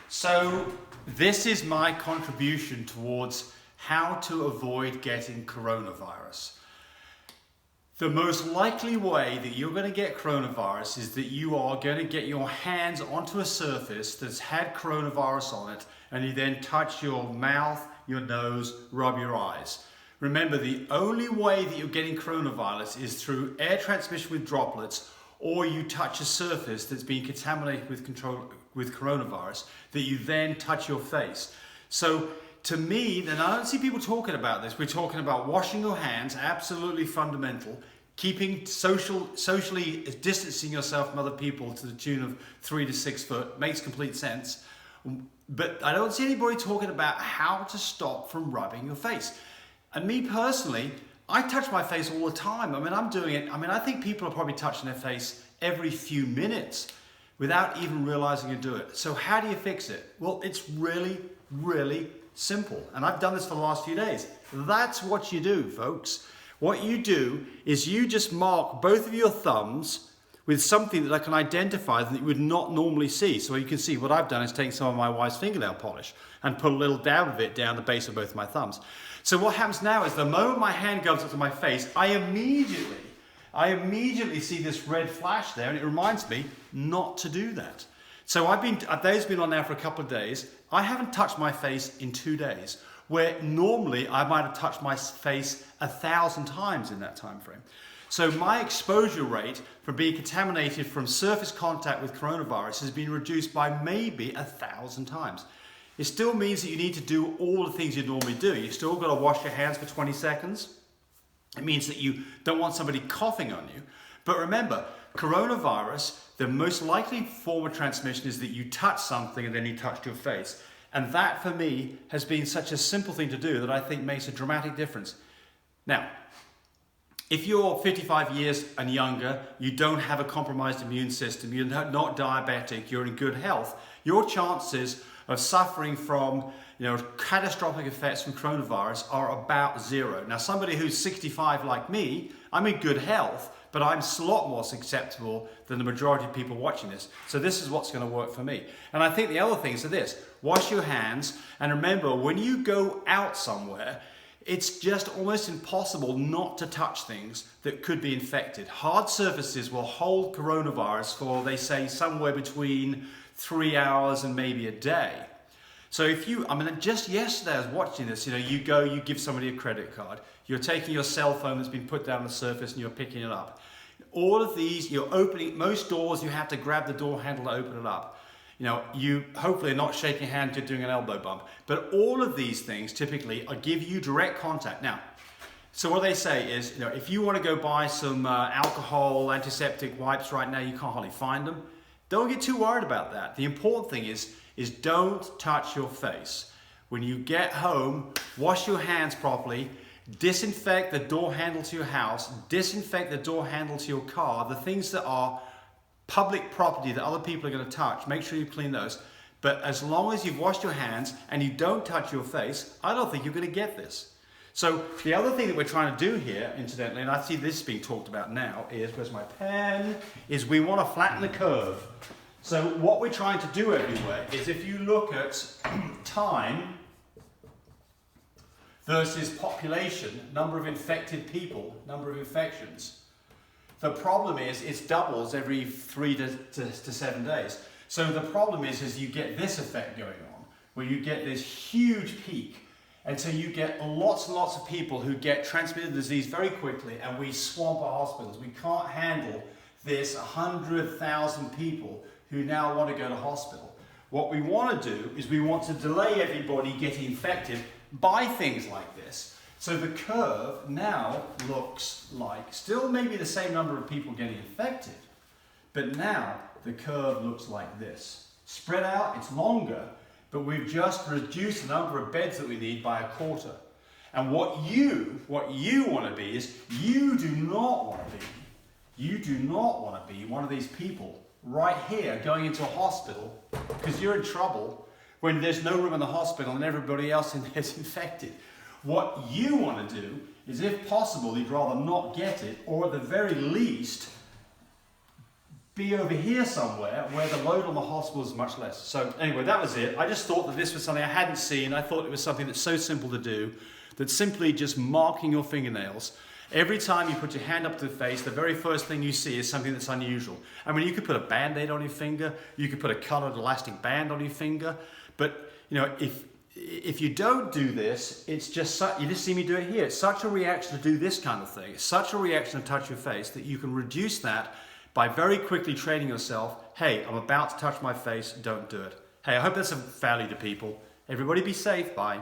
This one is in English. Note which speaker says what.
Speaker 1: So this is my contribution towards how to avoid getting coronavirus. The most likely way that you're going to get coronavirus is that you are going to get your hands onto a surface that's had coronavirus on it, and you then touch your mouth, your nose, rub your eyes. Remember, the only way that you're getting coronavirus is through air transmission with droplets, or you touch a surface that's been contaminated with coronavirus that you then touch your face. So to me, and I don't see people talking about this, we're talking about washing your hands, absolutely fundamental, keeping socially distancing yourself from other people to the tune of 3 to 6 foot, makes complete sense. But I don't see anybody talking about how to stop from rubbing your face. And me personally, I touch my face all the time. I mean, I'm doing it. I mean, I think people are probably touching their face every few minutes without even realizing you do it. So how do you fix it? Well, it's really, really simple. And I've done this for the last few days. That's what you do, folks. What you do is you just mark both of your thumbs with something that I can identify that you would not normally see. So you can see what I've done is taken some of my wife's fingernail polish and put a little dab of it down the base of both my thumbs. So what happens now is the moment my hand goes up to my face, I immediately see this red flash there, and it reminds me not to do that. So those have been on now for a couple of days. I haven't touched my face in 2 days, where normally I might have touched my face 1,000 times in that time frame. So my exposure rate from being contaminated from surface contact with coronavirus has been reduced by maybe 1,000 times. It still means that you need to do all the things you normally do. You still got to wash your hands for 20 seconds. It means that you don't want somebody coughing on you. But remember, coronavirus, the most likely form of transmission is that you touch something and then you touched your face. And that, for me, has been such a simple thing to do that I think makes a dramatic difference. Now, if you're 55 years and younger, you don't have a compromised immune system, you're not diabetic, you're in good health, your chances of suffering from catastrophic effects from coronavirus are about 0. Now, somebody who's 65 like me, I'm in good health, but I'm a lot more susceptible than the majority of people watching this. So this is what's going to work for me. And I think the other things are this: wash your hands, and remember, when you go out somewhere, it's just almost impossible not to touch things that could be infected. Hard surfaces will hold coronavirus for, they say, somewhere between 3 hours and maybe a day. So just yesterday I was watching this, you give somebody a credit card, you're taking your cell phone that's been put down on the surface and you're picking it up. All of these, you're opening, most doors you have to grab the door handle to open it up. You hopefully are not shaking hands, you're doing an elbow bump. But all of these things typically give you direct contact. Now, so what they say is, if you want to go buy some alcohol, antiseptic wipes right now, you can't hardly find them. Don't get too worried about that. The important thing is don't touch your face. When you get home, wash your hands properly, disinfect the door handle to your house, disinfect the door handle to your car, the things that are public property that other people are going to touch, make sure you clean those. But as long as you've washed your hands and you don't touch your face, I don't think you're going to get this. So the other thing that we're trying to do here, incidentally, and I see this being talked about now, where's my pen, is we want to flatten the curve. So what we're trying to do everywhere is, if you look at time versus population, number of infected people, number of infections, the problem is it doubles every 3 to 7 days. So the problem is you get this effect going on, where you get this huge peak. And so you get lots and lots of people who get transmitted disease very quickly, and we swamp our hospitals. We can't handle this 100,000 people who now want to go to hospital. What we want to do is we want to delay everybody getting infected by things like this. So the curve now looks like still maybe the same number of people getting infected, but now the curve looks like this. Spread out, it's longer, but we've just reduced the number of beds that we need by 1/4. And what you want to be is, you do not want to be one of these people right here going into a hospital because you're in trouble when there's no room in the hospital and everybody else in there is infected. What you want to do is, if possible, you'd rather not get it, or at the very least, be over here somewhere where the load on the hospital is much less. So anyway, that was it. I just thought that this was something I hadn't seen. I thought it was something that's so simple to do, that simply just marking your fingernails. Every time you put your hand up to the face, the very first thing you see is something that's unusual. I mean, you could put a Band-Aid on your finger, you could put a colored elastic band on your finger, but you know, if you don't do this, it's just you just see me do it here. It's such a reaction to do this kind of thing. It's such a reaction to touch your face that you can reduce that by very quickly training yourself. Hey, I'm about to touch my face, don't do it. Hey, I hope that's of value to people. Everybody be safe, bye.